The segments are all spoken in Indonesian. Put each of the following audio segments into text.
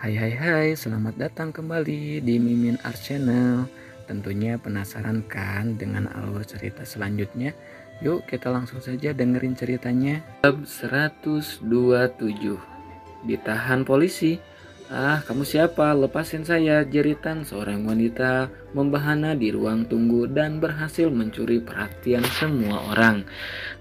Hai hai hai, selamat datang kembali di Mimin Art Channel. Tentunya penasaran kan dengan alur cerita selanjutnya? Yuk kita langsung saja dengerin ceritanya. Bab 127. Ditahan polisi. "Ah, kamu siapa? Lepasin saya!" jeritan seorang wanita membahana di ruang tunggu dan berhasil mencuri perhatian semua orang.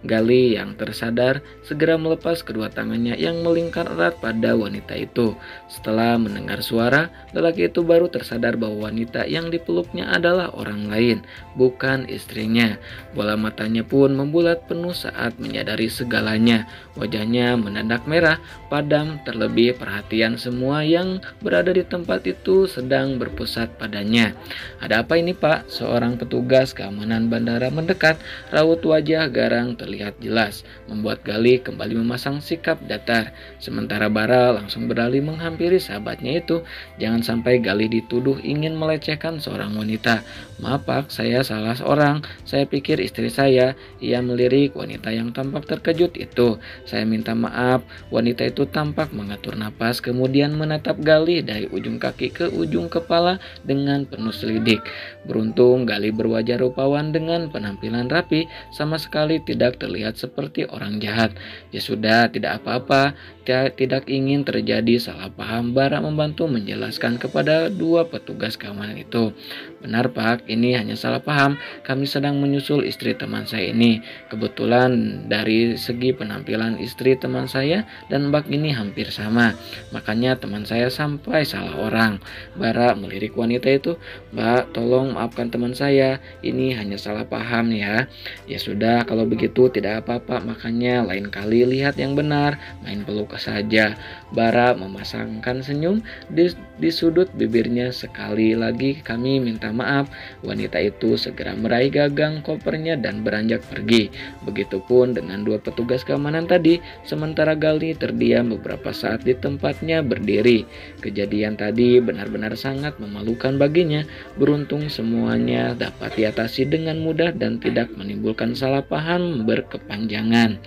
Gali yang tersadar segera melepas kedua tangannya yang melingkar erat pada wanita itu. Setelah mendengar suara, lelaki itu baru tersadar bahwa wanita yang dipeluknya adalah orang lain, bukan istrinya. Bola matanya pun membulat penuh saat menyadari segalanya. Wajahnya mendadak merah, padam, terlebih perhatian semua yang berada di tempat itu sedang berpusat padanya. "Ada apa ini, Pak?" Seorang petugas keamanan bandara mendekat. Raut wajah garang terlihat jelas, membuat Gali kembali memasang sikap datar. Sementara Bara langsung beralih menghampiri sahabatnya itu. Jangan sampai Gali dituduh ingin melecehkan seorang wanita. "Maaf Pak, saya salah seorang. Saya pikir istri saya." Ia melirik wanita yang tampak terkejut itu. "Saya minta maaf." Wanita itu tampak mengatur napas kemudian menatap Gali dari ujung kaki ke ujung kepala dengan penuh selidik. Beruntung Gali berwajah rupawan dengan penampilan rapi, sama sekali tidak terlihat seperti orang jahat. "Ya sudah, tidak apa-apa. Tidak ingin terjadi salah paham." Bara membantu menjelaskan kepada dua petugas keamanan itu. "Benar Pak, ini hanya salah paham. Kami sedang menyusul istri teman saya ini. Kebetulan dari segi penampilan istri teman saya dan Mbak ini hampir sama. Makanya teman saya sampai salah orang." Bara melirik wanita itu. "Mbak, tolong maafkan teman saya. Ini hanya salah paham ya." "Ya sudah, kalau begitu tidak apa-apa. Makanya lain kali lihat yang benar. Main peluk saja." Bara memasangkan senyum di sudut bibirnya. "Sekali lagi kami minta maaf." Wanita itu segera meraih gagang kopernya dan beranjak pergi. Begitupun dengan dua petugas keamanan tadi. Sementara Gali terdiam beberapa saat di tempatnya berdiri. Kejadian tadi benar-benar sangat memalukan baginya. Beruntung semuanya dapat diatasi dengan mudah dan tidak menimbulkan salah paham berkepanjangan.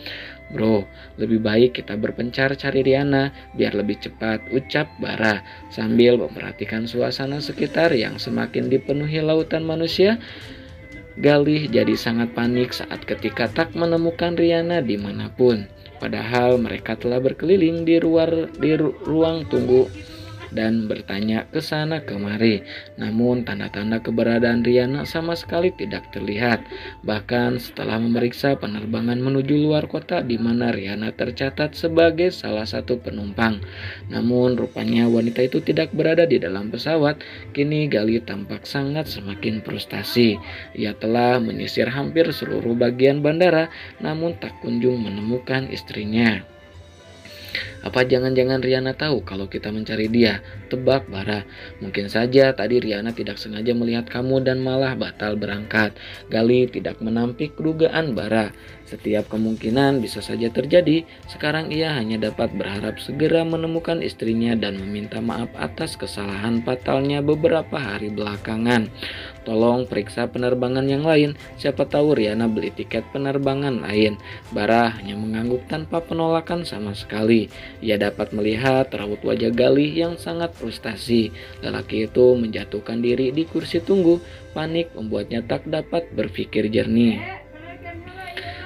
"Bro, lebih baik kita berpencar cari Riana biar lebih cepat," ucap Bara sambil memperhatikan suasana sekitar yang semakin dipenuhi lautan manusia. Galih jadi sangat panik saat ketika tak menemukan Riana dimanapun. Padahal mereka telah berkeliling di ruang tunggu dan bertanya ke sana kemari. Namun tanda-tanda keberadaan Riana sama sekali tidak terlihat. Bahkan setelah memeriksa penerbangan menuju luar kota di mana Riana tercatat sebagai salah satu penumpang. Namun rupanya wanita itu tidak berada di dalam pesawat. Kini Gali tampak sangat semakin frustasi. Ia telah menyisir hampir seluruh bagian bandara namun tak kunjung menemukan istrinya. "Apa jangan-jangan Riana tahu kalau kita mencari dia?" tebak Bara. "Mungkin saja tadi Riana tidak sengaja melihat kamu dan malah batal berangkat." Gali tidak menampik dugaan Bara. Setiap kemungkinan bisa saja terjadi. Sekarang ia hanya dapat berharap segera menemukan istrinya dan meminta maaf atas kesalahan fatalnya beberapa hari belakangan. "Tolong periksa penerbangan yang lain. Siapa tahu Riana beli tiket penerbangan lain." Bara hanya mengangguk tanpa penolakan sama sekali. Ia dapat melihat raut wajah Galih yang sangat frustasi. Lelaki itu menjatuhkan diri di kursi tunggu. Panik membuatnya tak dapat berpikir jernih.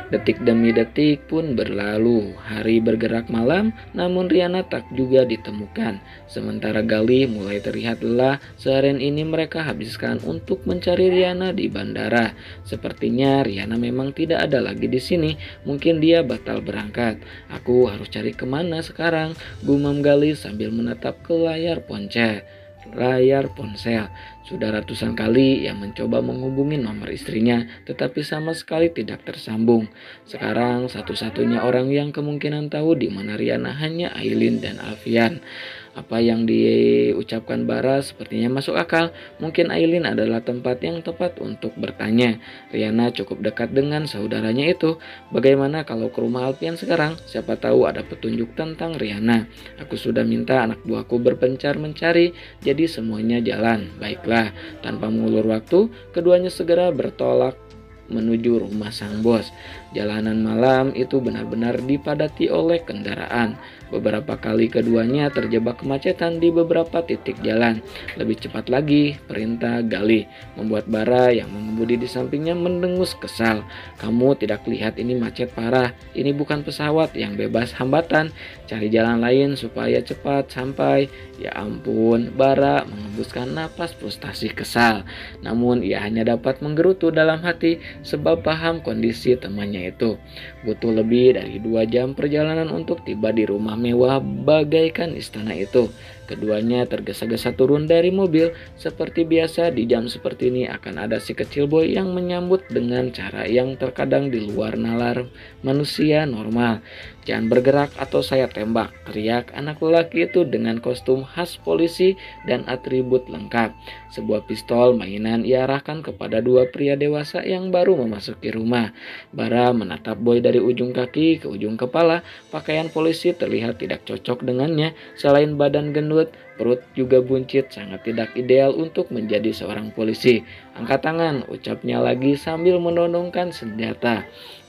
Detik demi detik pun berlalu. Hari bergerak malam, namun Riana tak juga ditemukan. Sementara Galih mulai terlihat lelah. Seharian ini mereka habiskan untuk mencari Riana di bandara. Sepertinya Riana memang tidak ada lagi di sini. Mungkin dia batal berangkat. "Aku harus cari kemana sekarang?" gumam Galih sambil menatap ke layar ponsel. Sudah ratusan kali ia mencoba menghubungi nomor istrinya, tetapi sama sekali tidak tersambung. Sekarang satu-satunya orang yang kemungkinan tahu di mana Riana hanya Aileen dan Alfian. Apa yang diucapkan Bara sepertinya masuk akal. Mungkin Aileen adalah tempat yang tepat untuk bertanya. Riana cukup dekat dengan saudaranya itu. Bagaimana kalau ke rumah Alfian sekarang? Siapa tahu ada petunjuk tentang Riana. Aku sudah minta anak buahku berpencar mencari, jadi semuanya jalan. Baiklah, tanpa mengulur waktu, keduanya segera bertolak menuju rumah sang bos. Jalanan malam itu benar-benar dipadati oleh kendaraan. Beberapa kali keduanya terjebak kemacetan di beberapa titik jalan. Lebih cepat lagi, perintah Galih membuat Bara yang mengemudi di sampingnya mendengus kesal. "Kamu tidak lihat ini macet parah? Ini bukan pesawat yang bebas hambatan. Cari jalan lain supaya cepat sampai." Ya ampun, Bara mengembuskan napas frustasi kesal. Namun ia hanya dapat menggerutu dalam hati sebab paham kondisi temannya itu. Butuh lebih dari 2 jam perjalanan untuk tiba di rumah mewah bagaikan istana itu. Keduanya tergesa-gesa turun dari mobil. Seperti biasa di jam seperti ini akan ada si kecil boy yang menyambut dengan cara yang terkadang di luar nalar manusia normal. "Jangan bergerak atau saya tembak," teriak anak lelaki itu dengan kostum khas polisi dan atribut lengkap. Sebuah pistol mainan ia arahkan kepada 2 pria dewasa yang baru memasuki rumah. Bara menatap boy dari ujung kaki ke ujung kepala. Pakaian polisi terlihat tidak cocok dengannya. Selain badan gendut, perut juga buncit, sangat tidak ideal untuk menjadi seorang polisi. "Angkat tangan," ucapnya lagi sambil menodongkan senjata.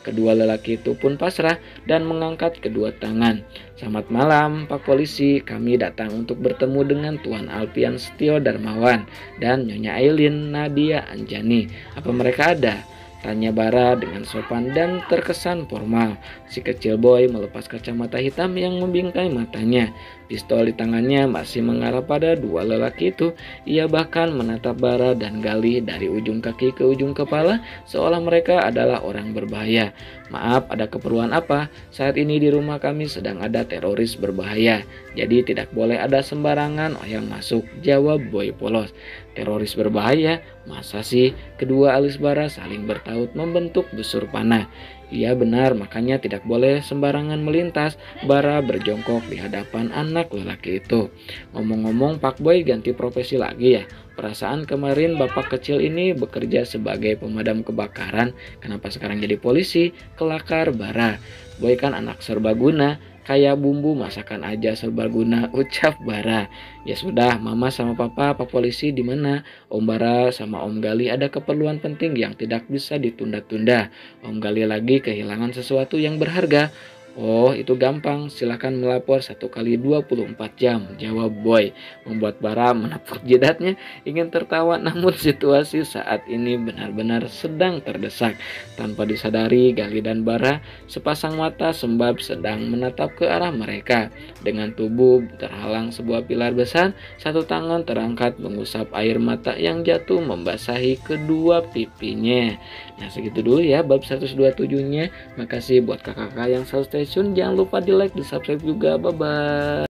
Kedua lelaki itu pun pasrah dan mengangkat kedua tangan. "Selamat malam, Pak Polisi. Kami datang untuk bertemu dengan Tuan Alpian Setio Darmawan dan Nyonya Aileen Nadia Anjani. Apa mereka ada?" tanya Bara dengan sopan dan terkesan formal. Si kecil boy melepas kacamata hitam yang membingkai matanya. Pistol di tangannya masih mengarah pada 2 lelaki itu. Ia bahkan menatap Bara dan Galih dari ujung kaki ke ujung kepala seolah mereka adalah orang berbahaya. "Maaf, ada keperluan apa? Saat ini di rumah kami sedang ada teroris berbahaya. Jadi tidak boleh ada sembarangan yang masuk," jawab boy polos. "Teroris berbahaya? Masa sih?" Kedua alis Bara saling bertaut membentuk busur panah. "Iya benar, makanya tidak boleh sembarangan melintas." Bara berjongkok di hadapan anak lelaki itu. "Ngomong-ngomong, Pak Boy ganti profesi lagi ya? Perasaan kemarin bapak kecil ini bekerja sebagai pemadam kebakaran. Kenapa sekarang jadi polisi?" Kelakar Bara. "Boy kan anak serbaguna. Kayak bumbu masakan aja serbaguna," ucap Bara. "Ya sudah, Mama sama Papa, Pak Polisi di mana? Om Bara sama Om Gali ada keperluan penting yang tidak bisa ditunda-tunda. Om Gali lagi kehilangan sesuatu yang berharga." "Oh, itu gampang. Silakan melapor 1 kali 24 jam," jawab Boy. Membuat Bara menepuk jidatnya, ingin tertawa, namun situasi saat ini benar-benar sedang terdesak. Tanpa disadari, Gali dan Bara sepasang mata sembab sedang menatap ke arah mereka. Dengan tubuh terhalang sebuah pilar besar, satu tangan terangkat mengusap air mata yang jatuh membasahi kedua pipinya. Nah, segitu dulu ya bab 127-nya. Makasih buat kakak-kakak yang selalu stay tune. Jangan lupa di like, di subscribe juga. Bye bye.